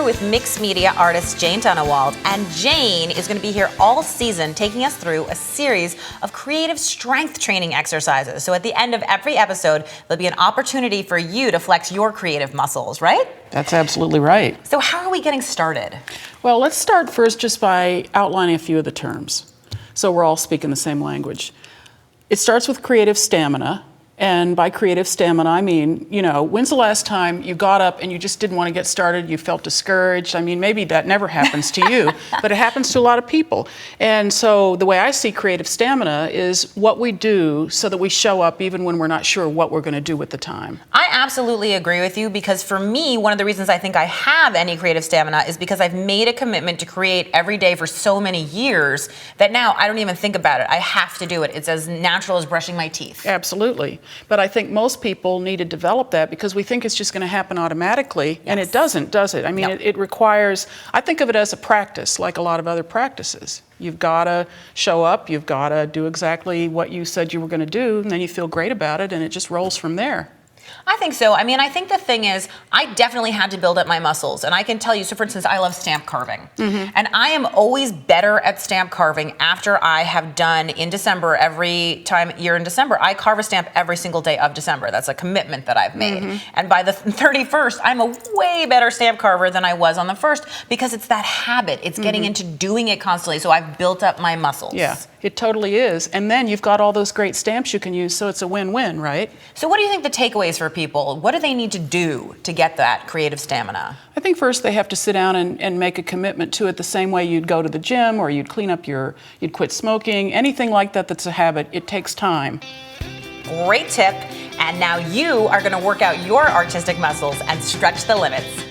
through with mixed media artist Jane Dunnewold, and Jane is going to be here all season taking us through a series of creative strength training exercises. So at the end of every episode, there'll be an opportunity for you to flex your creative muscles, right? That's absolutely right. So how are we getting started? Well, let's start first just by outlining a few of the terms, so we're all speaking the same language. It starts with creative stamina. And by creative stamina, I mean, when's the last time you got up and you just didn't want to get started, you felt discouraged? I mean, maybe that never happens to you, but it happens to a lot of people. And so the way I see creative stamina is what we do so that we show up even when we're not sure what we're going to do with the time. I absolutely agree with you, because for me, one of the reasons I think I have any creative stamina is because I've made a commitment to create every day for so many years that now I don't even think about it. I have to do it. It's as natural as brushing my teeth. Absolutely. But I think most people need to develop that because we think it's just going to happen automatically, yes. And it doesn't, does it? I mean, no. it requires, I think of it as a practice, like a lot of other practices. You've got to show up, you've got to do exactly what you said you were going to do, and then you feel great about it, and it just rolls from there. I think so. I mean, I think the thing is, I definitely had to build up my muscles. And I can tell you, so for instance, I love stamp carving. Mm-hmm. And I am always better at stamp carving after I have done in December, every year in December, I carve a stamp every single day of December. That's a commitment that I've made. Mm-hmm. And by the 31st, I'm a way better stamp carver than I was on the 1st, because it's that habit. It's getting into doing it constantly. So I've built up my muscles. Yeah, it totally is. And then you've got all those great stamps you can use, so it's a win-win, right? So what do you think the takeaways for people? What do they need to do to get that creative stamina? I think first they have to sit down and make a commitment to it the same way you'd go to the gym, or you'd clean up you'd quit smoking, anything like that that's a habit. It takes time. Great tip. And now you are going to work out your artistic muscles and stretch the limits.